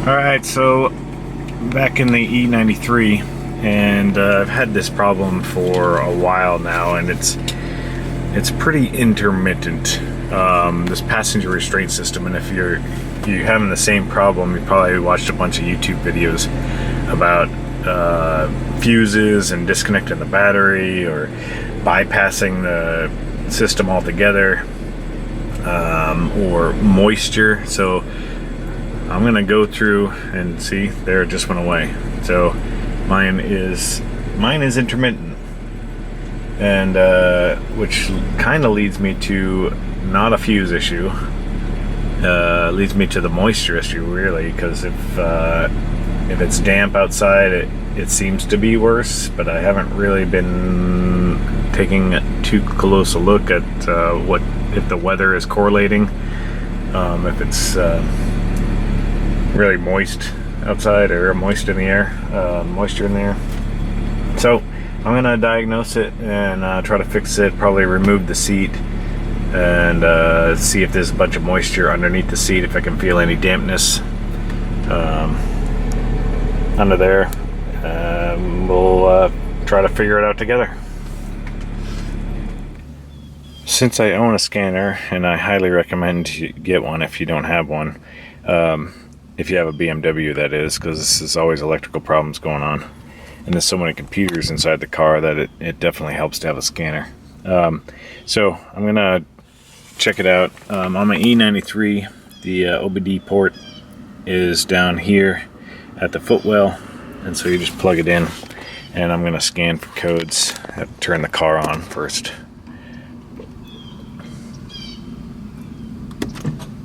Alright, so back in the E93, and I've had this problem for a while now, and it's pretty intermittent, this passenger restraint system. And if you're having the same problem, you probably watched a bunch of YouTube videos about fuses and disconnecting the battery or bypassing the system altogether, or moisture. So I'm gonna go through and see, there it just went away. So mine is intermittent, and which kind of leads me to not a fuse issue, leads me to the moisture issue, really, because if it's damp outside, it seems to be worse, but I haven't really been taking too close a look at what if the weather is correlating, if it's really moist outside or moist in the air, moisture in the air. So I'm gonna diagnose it and try to fix it, probably remove the seat and see if there's a bunch of moisture underneath the seat, if I can feel any dampness under there. We'll try to figure it out together. Since I own a scanner, and I highly recommend you get one if you don't have one, if you have a BMW, that is, because there's always electrical problems going on, and there's so many computers inside the car that it definitely helps to have a scanner. So I'm gonna check it out. On my E93, the OBD port is down here at the footwell, and so you just plug it in, and I'm gonna scan for codes. I have to turn the car on first.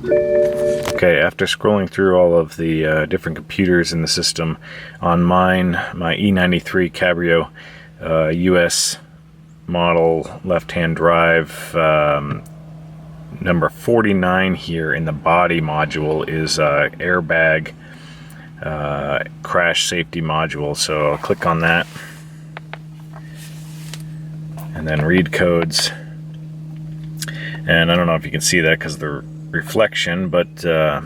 Okay, after scrolling through all of the different computers in the system, on mine, my E93 Cabrio, US model, left-hand drive, number 49 here in the body module is airbag crash safety module. So I'll click on that and then read codes. And I don't know if you can see that because of the reflection, but the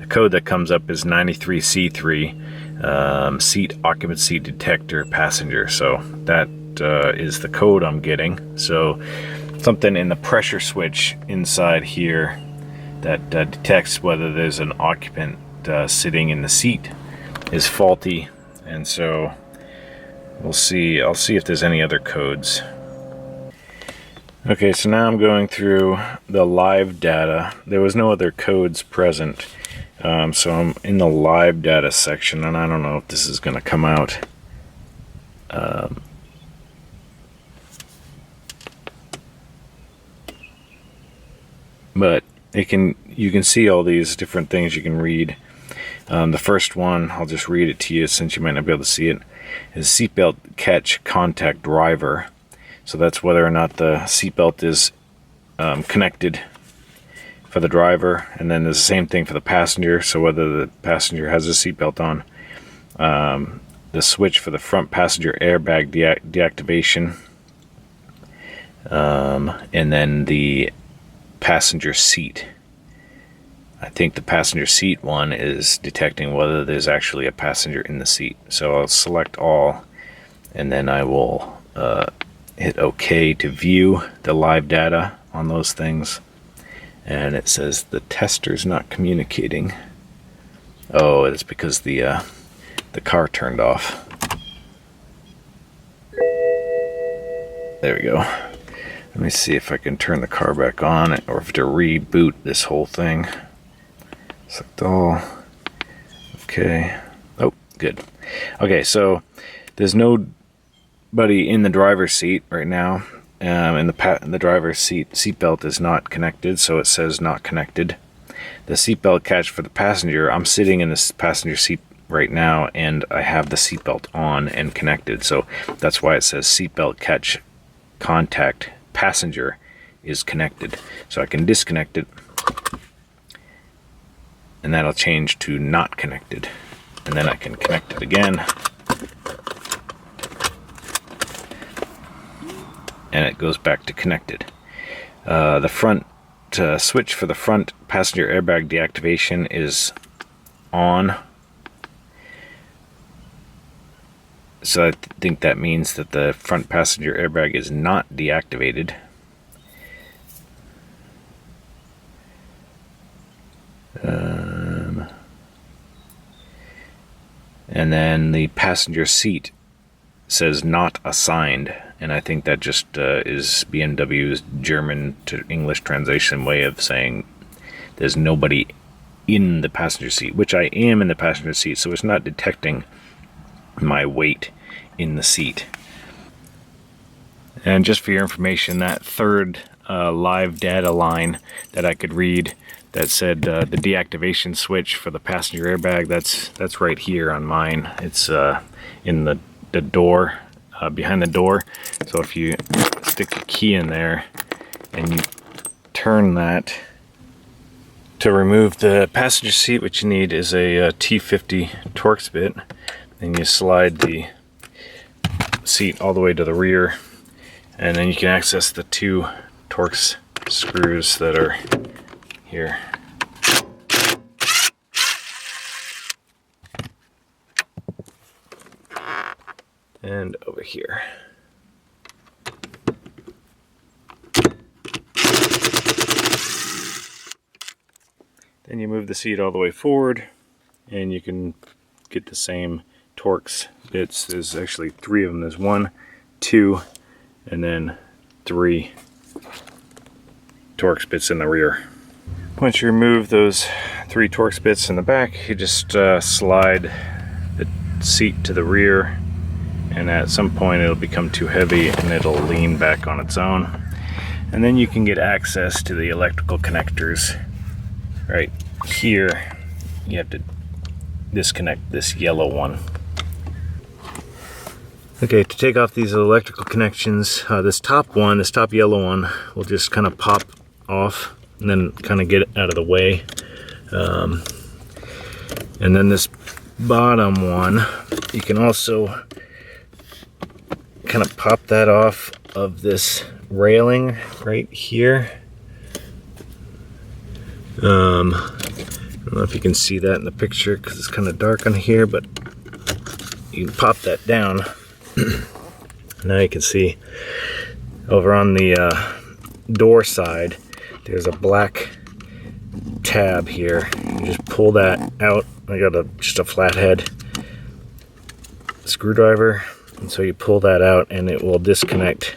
code that comes up is 93C3, seat occupancy detector passenger. So that is the code I'm getting. So something in the pressure switch inside here that detects whether there's an occupant sitting in the seat is faulty, and so we'll see. I'll see if there's any other codes. Okay, so now I'm going through the live data. There was no other codes present, so I'm in the live data section, and I don't know if this is going to come out. But you can see all these different things you can read. The first one, I'll just read it to you since you might not be able to see it, is seatbelt catch contact driver. So that's whether or not the seatbelt is connected for the driver, and then there's the same thing for the passenger, so whether the passenger has a seatbelt on. The switch for the front passenger airbag deactivation, and then the passenger seat. I think the passenger seat one is detecting whether there's actually a passenger in the seat. So I'll select all, and then I will hit OK to view the live data on those things. And it says the tester's not communicating. Oh, it's because the car turned off. There we go. Let me see if I can turn the car back on, or if to reboot this whole thing. Select all. Okay. Oh, good. Okay, so there's nobody in the driver's seat right now. And the driver's seatbelt is not connected, so it says not connected. The seatbelt catch for the passenger, I'm sitting in this passenger seat right now, and I have the seatbelt on and connected, so that's why it says seatbelt catch contact passenger is connected. So I can disconnect it, and that'll change to not connected, and then I can connect it again, and it goes back to connected. The front switch for the front passenger airbag deactivation is on, So I think that means that the front passenger airbag is not deactivated. And then the passenger seat says not assigned, and I think that just is BMW's German to English translation way of saying there's nobody in the passenger seat, which I am in the passenger seat, so it's not detecting my weight in the seat. And just for your information, that third live data line that I could read that said the deactivation switch for the passenger airbag, that's right here on mine. It's in the door, behind the door. So if you stick the key in there and you turn that to remove the passenger seat, what you need is a T50 Torx bit. Then you slide the seat all the way to the rear, and then you can access the two Torx screws that are here. And over here. Then you move the seat all the way forward, and you can get the same Torx bits. There's actually 3 of them. There's 1, 2, and then 3 Torx bits in the rear. Once you remove those 3 Torx bits in the back, you just slide the seat to the rear, and at some point it'll become too heavy and it'll lean back on its own. And then you can get access to the electrical connectors right here. You have to disconnect this yellow one. Okay, to take off these electrical connections, this top yellow one will just kind of pop off and then kind of get out of the way. And then this bottom one, you can also kind of pop that off of this railing right here. I don't know if you can see that in the picture because it's kind of dark on here, but you can pop that down. Now you can see over on the door side, there's a black tab here. You just pull that out. I got just a flathead screwdriver, and so you pull that out and it will disconnect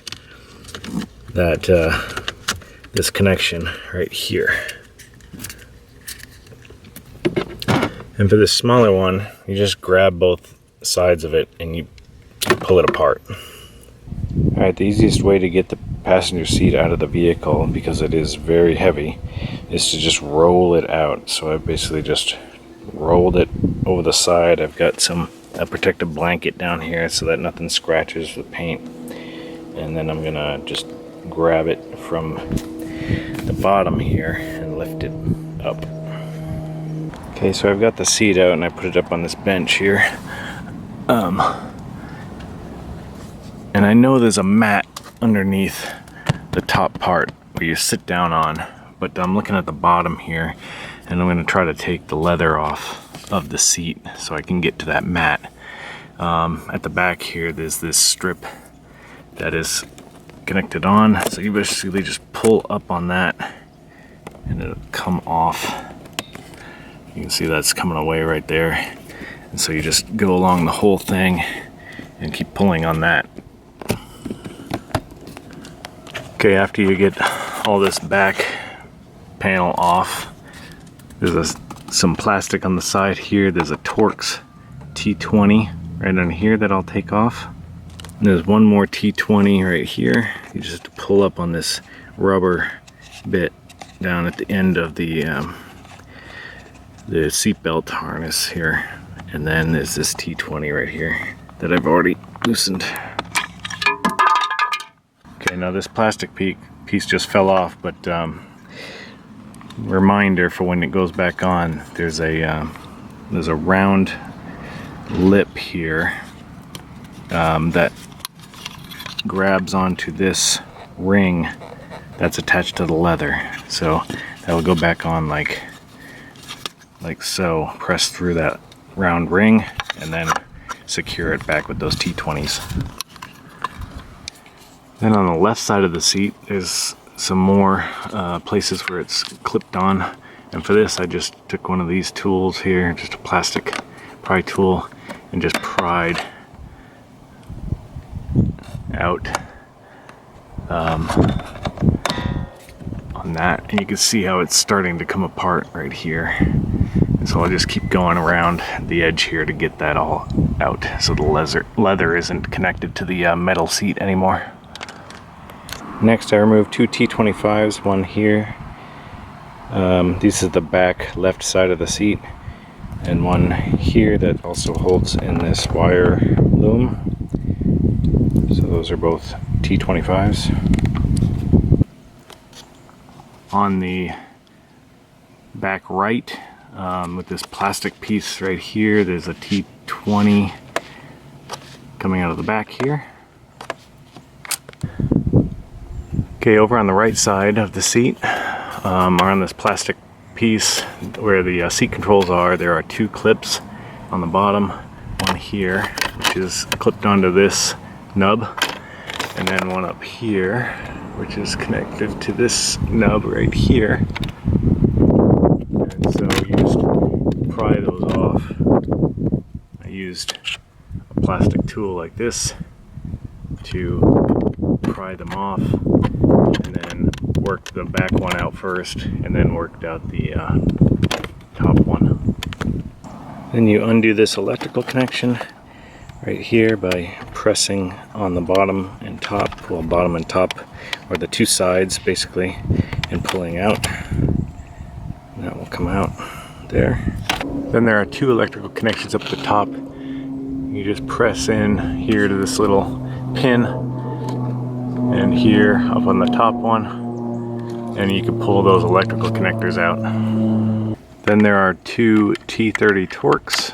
that this connection right here. And for this smaller one, you just grab both sides of it and you pull it apart. Alright, the easiest way to get the passenger seat out of the vehicle, because it is very heavy, is to just roll it out. So I basically just rolled it over the side. I've got a protective blanket down here so that nothing scratches the paint. And then I'm gonna just grab it from the bottom here and lift it up. Okay, so I've got the seat out and I put it up on this bench here. And I know there's a mat underneath the top part where you sit down on, but I'm looking at the bottom here, and I'm going to try to take the leather off of the seat so I can get to that mat. At the back here, there's this strip that is connected on, so you basically just pull up on that and it'll come off. You can see that's coming away right there, and so you just go along the whole thing and keep pulling on that. Okay, after you get all this back panel off, there's some plastic on the side here. There's a Torx T20 right on here that I'll take off. And there's one more T20 right here. You just have to pull up on this rubber bit down at the end of the seatbelt harness here. And then there's this T20 right here that I've already loosened. Okay, now this plastic piece just fell off, but reminder for when it goes back on, there's a round lip here that grabs onto this ring that's attached to the leather. So that will go back on like so, press through that round ring, and then secure it back with those T20s. Then on the left side of the seat, there's some more places where it's clipped on. And for this, I just took one of these tools here, just a plastic pry tool, and just pried out on that. And you can see how it's starting to come apart right here. And so I'll just keep going around the edge here to get that all out, so the leather isn't connected to the metal seat anymore. Next, I removed two T25s, one here. This is the back left side of the seat, and one here that also holds in this wire loom. So those are both T25s. On the back right, with this plastic piece right here, there's a T20 coming out of the back here. Okay, over on the right side of the seat, on this plastic piece where the seat controls are, there are two clips on the bottom. One here, which is clipped onto this nub, and then one up here, which is connected to this nub right here. And so you just pry those off. I used a plastic tool like this to pry them off, and then worked the back one out first, and then worked out the top one. Then you undo this electrical connection right here by pressing on the bottom and top, well, bottom and top, or the two sides basically, and pulling out. And that will come out there. Then there are two electrical connections up at the top. You just press in here to this little pin, and here up on the top one, and you can pull those electrical connectors out. Then there are two T30 Torx.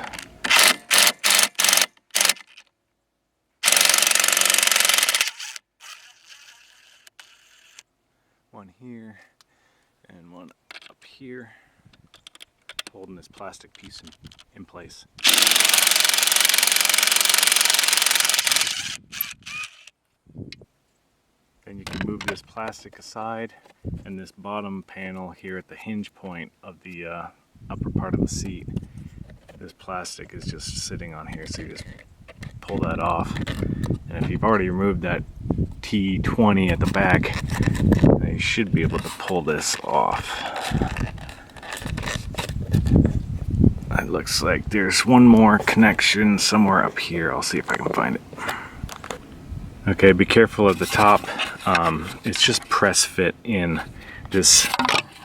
One here and one up here, holding this plastic piece in place. Then you can move this plastic aside, and this bottom panel here at the hinge point of the upper part of the seat, this plastic is just sitting on here, so you just pull that off. And if you've already removed that T20 at the back, you should be able to pull this off. It looks like there's one more connection somewhere up here. I'll see if I can find it. Okay, be careful at the top. It's just press fit in this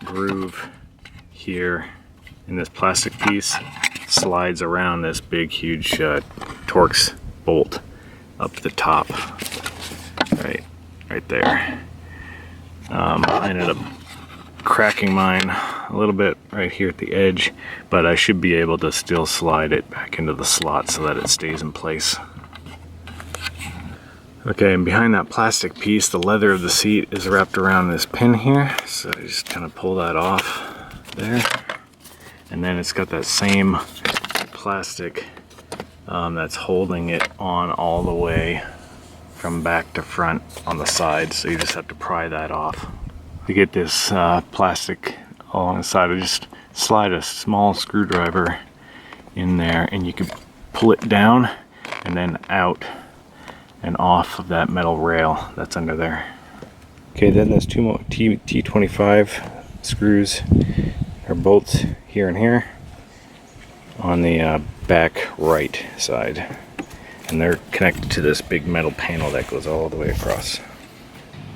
groove here, in this plastic piece. Slides around this big, huge Torx bolt up the top, right there. I ended up cracking mine a little bit right here at the edge, but I should be able to still slide it back into the slot so that it stays in place. Okay, and behind that plastic piece, the leather of the seat is wrapped around this pin here, so I just kind of pull that off there. And then it's got that same plastic that's holding it on all the way from back to front on the side, so you just have to pry that off. To get this plastic along the side, I just slide a small screwdriver in there, and you can pull it down and then out and off of that metal rail that's under there. Okay, then there's two more T25 screws or bolts here and here on the back right side, and they're connected to this big metal panel that goes all the way across.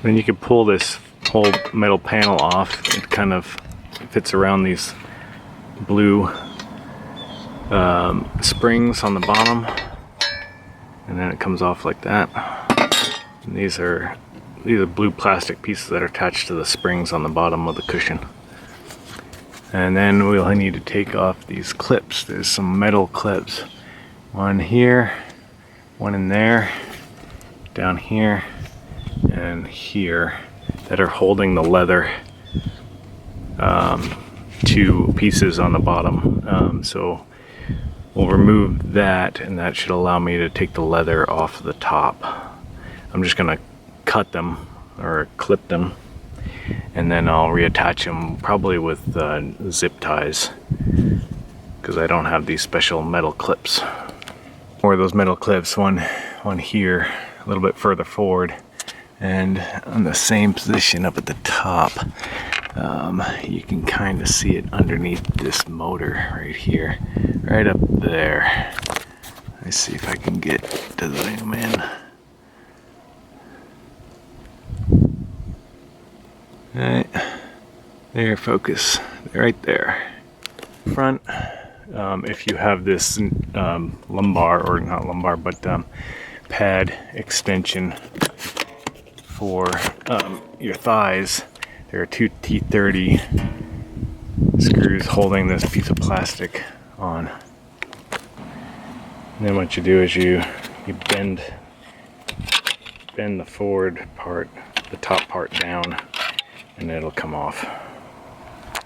Then you can pull this whole metal panel off. It kind of fits around these blue springs on the bottom, and then it comes off like that. And these are blue plastic pieces that are attached to the springs on the bottom of the cushion. And then we'll need to take off these clips. There's some metal clips, one here, one in there, down here, and here, that are holding the leather two pieces on the bottom. So we'll remove that, and that should allow me to take the leather off the top. I'm just gonna cut them or clip them, and then I'll reattach them probably with zip ties, because I don't have these special metal clips. Or those metal clips, one here a little bit further forward, and on the same position up at the top. You can kind of see it underneath this motor right here, right up there. Let's see if I can get to zoom in. Right there, focus right there. Front, if you have this lumbar, or not lumbar, but pad extension for your thighs, there are two T30 screws holding this piece of plastic on. And then what you do is you bend the forward part, the top part down, and it'll come off.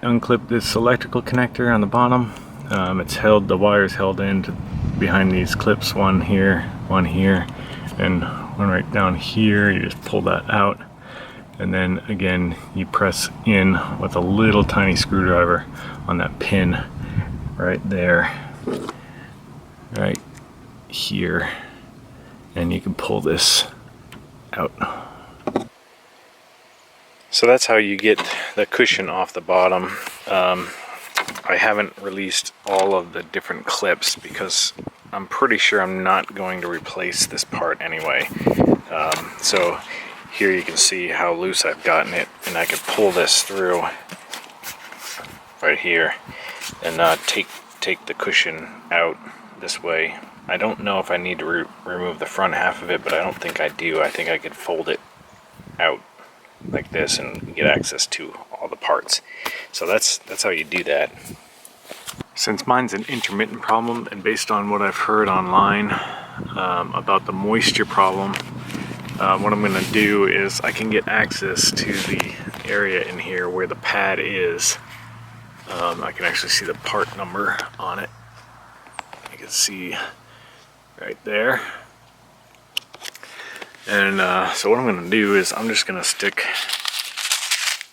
Unclip this electrical connector on the bottom. It's held, the wire's held in behind these clips, one here, and one right down here. You just pull that out, and then again you press in with a little tiny screwdriver on that pin right there, right here, and you can pull this out. So that's how you get the cushion off the bottom. I haven't released all of the different clips because I'm pretty sure I'm not going to replace this part anyway. So here you can see how loose I've gotten it, and I could pull this through right here and take the cushion out this way. I don't know if I need to remove the front half of it, but I don't think I do. I think I could fold it out like this and get access to all the parts. So that's how you do that. Since mine's an intermittent problem, and based on what I've heard online about the moisture problem, what I'm going to do is I can get access to the area in here where the pad is. I can actually see the part number on it. You can see right there. And so what I'm going to do is I'm just going to stick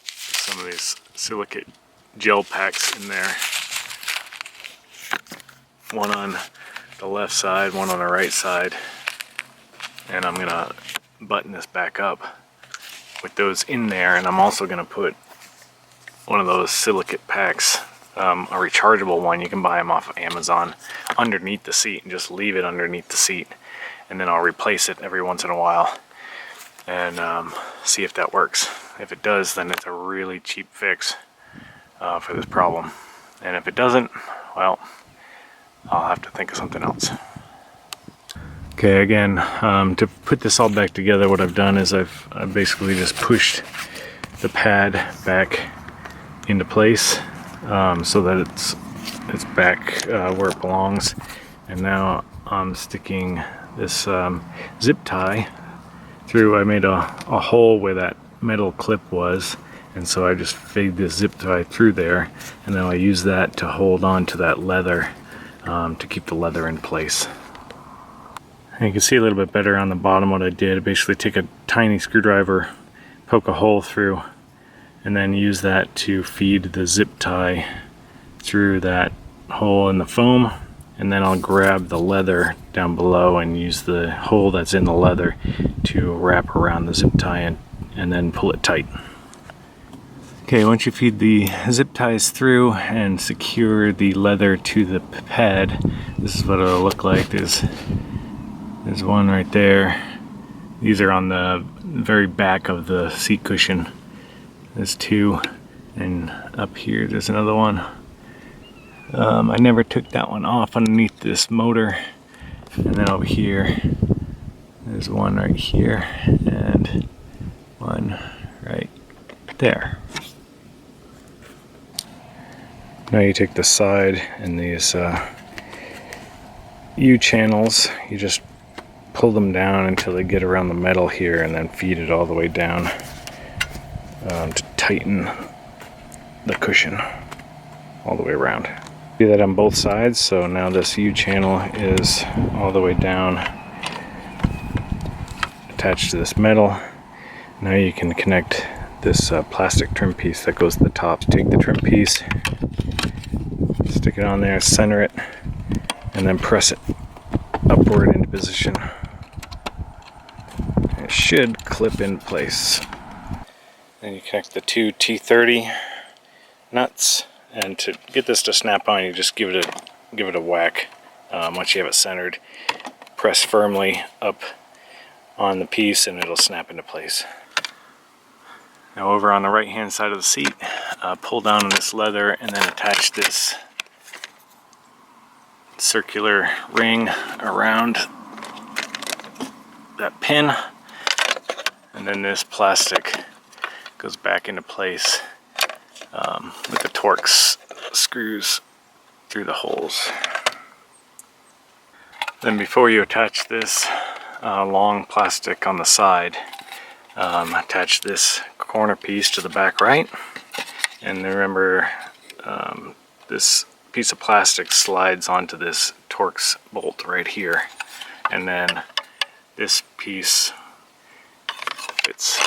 some of these silicate gel packs in there. One on the left side, one on the right side. And I'm going to button this back up with those in there. And I'm also going to put one of those silicate packs, a rechargeable one, you can buy them off of Amazon, underneath the seat, and just leave it underneath the seat. And then I'll replace it every once in a while and see if that works. If it does, then it's a really cheap fix for this problem. And if it doesn't, well, I'll have to think of something else. Okay, again, to put this all back together, what I've done is I've basically just pushed the pad back into place so that it's back where it belongs. And now I'm sticking this zip tie through. I made a hole where that metal clip was, and so I just fade this zip tie through there, and then I use that to hold on to that leather to keep the leather in place. And you can see a little bit better on the bottom what I did. I basically take a tiny screwdriver, poke a hole through, and then use that to feed the zip tie through that hole in the foam. And then I'll grab the leather down below and use the hole that's in the leather to wrap around the zip tie and then pull it tight. Okay, once you feed the zip ties through and secure the leather to the pad, this is what it'll look like. There's one right there. These are on the very back of the seat cushion. There's two, and up here there's another one. I never took that one off underneath this motor. And then over here, there's one right here and one right there. Now you take the side and these U-channels, you just pull them down until they get around the metal here, and then feed it all the way down to tighten the cushion all the way around. Do that on both sides. So now this U channel is all the way down, attached to this metal. Now you can connect this plastic trim piece that goes to the top. Take the trim piece, stick it on there, center it, and then press it upward into position. It should clip in place. Then you connect the two T30 nuts, and to get this to snap on, you just give it a whack. Once you have it centered, press firmly up on the piece and it'll snap into place. Now over on the right hand side of the seat, pull down on this leather and then attach this circular ring around that pin, and then this plastic goes back into place with the Torx screws through the holes. Then before you attach this long plastic on the side, attach this corner piece to the back right, and remember this piece of plastic slides onto this Torx bolt right here, and then this piece fits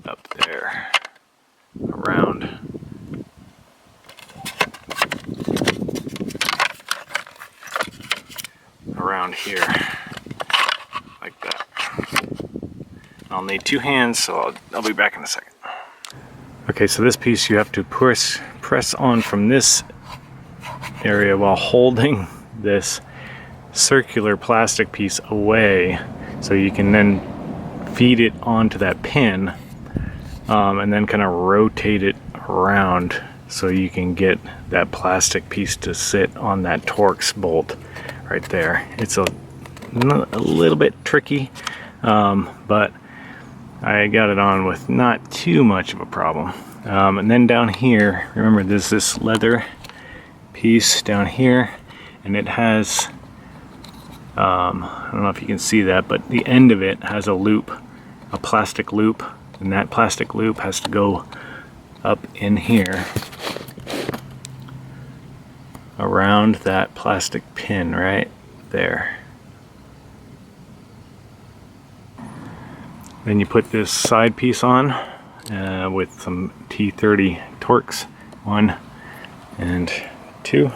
up there around here like that. I'll need two hands, so I'll be back in a second. Okay, so this piece you have to press on from this area while holding this circular plastic piece away, so you can then feed it onto that pin, and then kind of rotate it around so you can get that plastic piece to sit on that Torx bolt right there. It's a little bit tricky, but I got it on with not too much of a problem. And then down here, remember there's this leather piece down here, and it has, I don't know if you can see that, but the end of it has a loop, a plastic loop, and that plastic loop has to go up in here around that plastic pin right there. Then you put this side piece on with some T30 Torx, 1 and 2.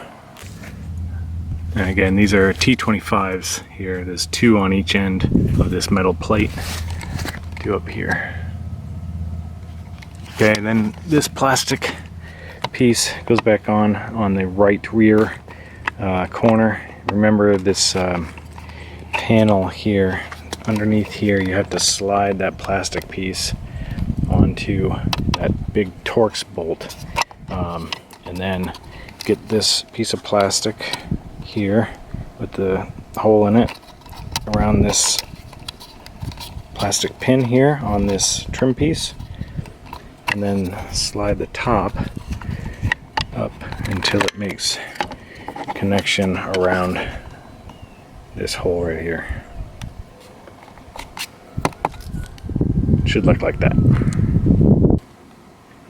And again, these are T25s here. There's 2 on each end of this metal plate, 2 up here. Okay, and then this plastic piece goes back on the right rear corner. Remember this panel here, underneath here, you have to slide that plastic piece onto that big Torx bolt, and then get this piece of plastic here with the hole in it around this plastic pin here on this trim piece, and then slide the top up until it makes connection around this hole right here. Should look like that.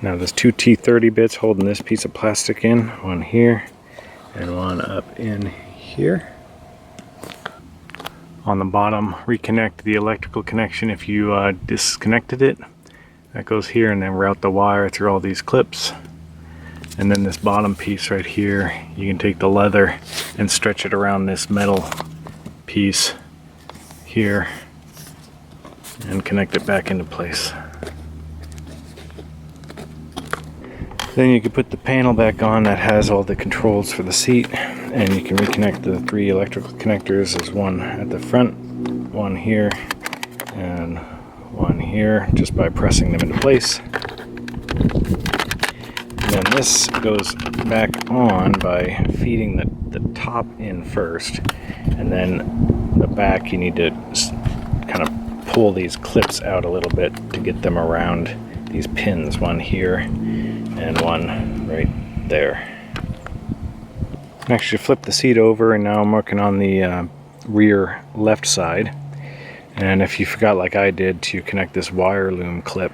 Now there's 2 T30 bits holding this piece of plastic in, one here and one up in here. On the bottom, reconnect the electrical connection if you disconnected it. That goes here, and then route the wire through all these clips. And then this bottom piece right here, you can take the leather and stretch it around this metal piece here and connect it back into place. Then you can put the panel back on that has all the controls for the seat, and you can reconnect the 3 electrical connectors. There's one at the front, one here, and one here, just by pressing them into place. And then this goes back on by feeding the top in first, and then the back you need to kind of pull these clips out a little bit to get them around these pins, one here and one right there. Next you flip the seat over, and now I'm working on the rear left side. And if you forgot, like I did, to connect this wire loom clip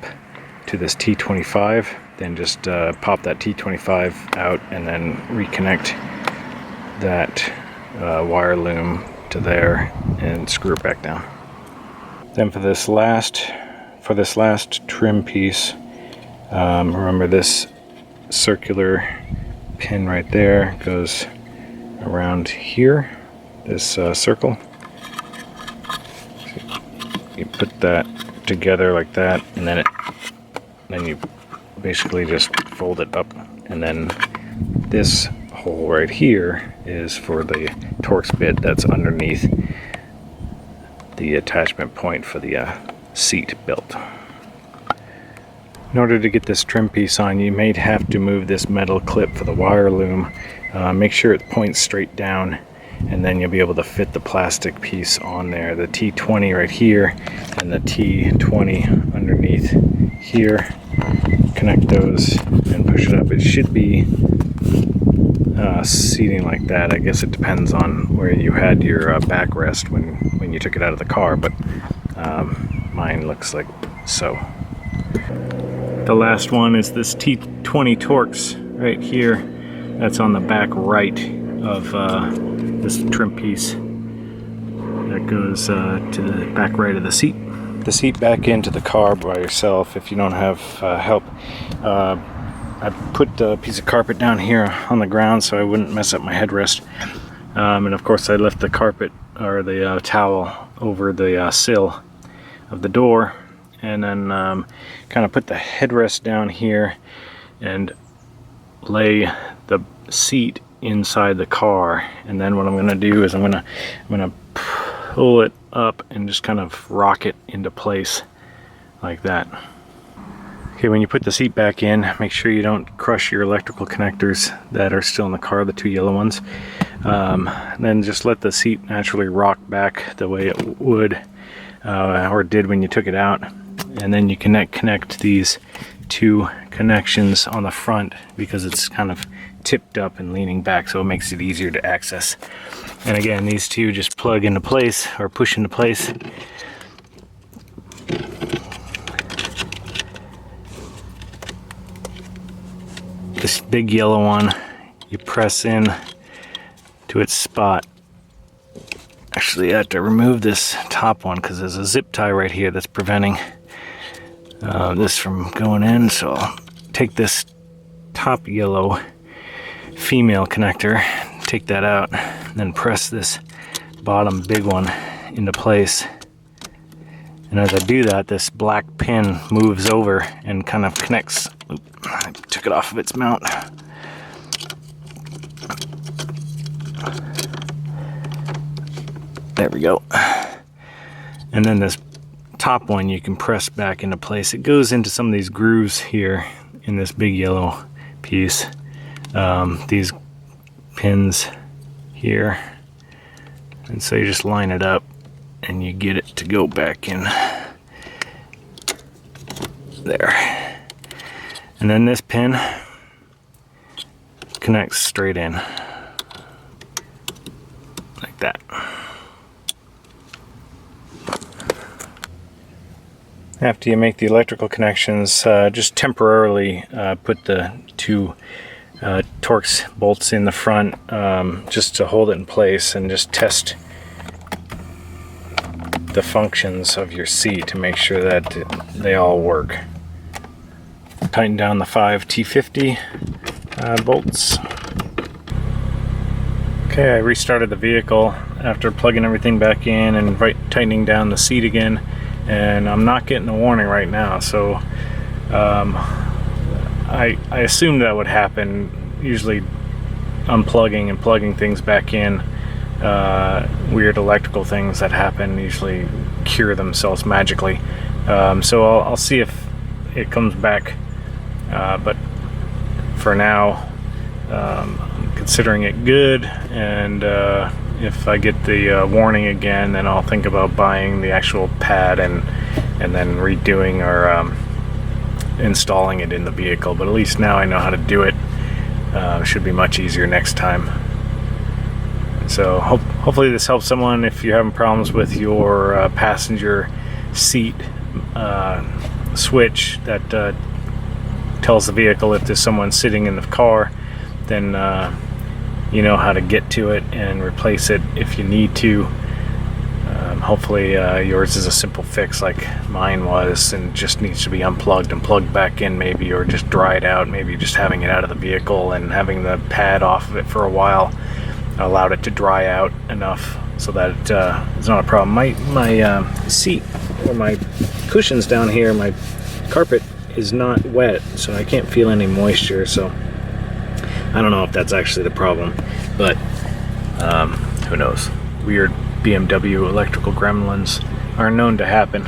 to this T25, then just pop that T25 out and then reconnect that wire loom to there and screw it back down. Then for this last trim piece, remember this circular pin right there goes around here, this circle. So you put that together like that, and then you basically just fold it up, and then this hole right here is for the Torx bit that's underneath the attachment point for the seat belt. In order to get this trim piece on, you may have to move this metal clip for the wire loom. Make sure it points straight down, and then you'll be able to fit the plastic piece on there. The T20 right here and the T20 underneath here. Connect those and push it up. It should be seating like that. I guess it depends on where you had your backrest when you took it out of the car, but mine looks like so. The last one is this T20 Torx right here. That's on the back right of this trim piece. That goes to the back right of the seat. The seat back into the car by yourself if you don't have help. I put a piece of carpet down here on the ground so I wouldn't mess up my headrest. And of course I left the carpet or the towel over the sill of the door, and then kind of put the headrest down here and lay the seat inside the car. And then what I'm going to do is I'm going to pull it up and just kind of rock it into place like that. Okay, when you put the seat back in, make sure you don't crush your electrical connectors that are still in the car, the two yellow ones. Then just let the seat naturally rock back the way it would or did when you took it out. And then you connect these two connections on the front because it's kind of tipped up and leaning back, so it makes it easier to access. And again, these two just plug into place or push into place. This big yellow one, you press in to its spot. Actually, I have to remove this top one because there's a zip tie right here that's preventing this from going in. So I'll take this top yellow female connector, take that out, and then press this bottom big one into place. And as I do that, this black pin moves over and kind of connects. Oops, I took it off of its mount. There we go. And then this top one you can press back into place. It goes into some of these grooves here in this big yellow piece. These pins here. And so you just line it up and you get it to go back in there. And then this pin connects straight in like that. After you make the electrical connections, just temporarily put the two Torx bolts in the front just to hold it in place, and just test the functions of your seat to make sure that they all work. Tighten down the 5 T50 bolts. Okay, I restarted the vehicle after plugging everything back in and tightening down the seat again, and I'm not getting a warning right now, so I assumed that would happen. Usually unplugging and plugging things back in, weird electrical things that happen usually cure themselves magically. So I'll see if it comes back, but for now I'm considering it good, and if I get the warning again, then I'll think about buying the actual pad and then redoing or installing it in the vehicle. But at least now I know how to do it. Should be much easier next time. So hopefully this helps someone if you're having problems with your passenger seat switch that tells the vehicle if there's someone sitting in the car, then you know how to get to it and replace it if you need to. Hopefully yours is a simple fix like mine was, and just needs to be unplugged and plugged back in maybe, or just dried out. Maybe just having it out of the vehicle and having the pad off of it for a while allowed it to dry out enough so that it's not a problem. My seat, or my cushions down here, my carpet is not wet, so I can't feel any moisture, so I don't know if that's actually the problem, but who knows. Weird BMW electrical gremlins are known to happen.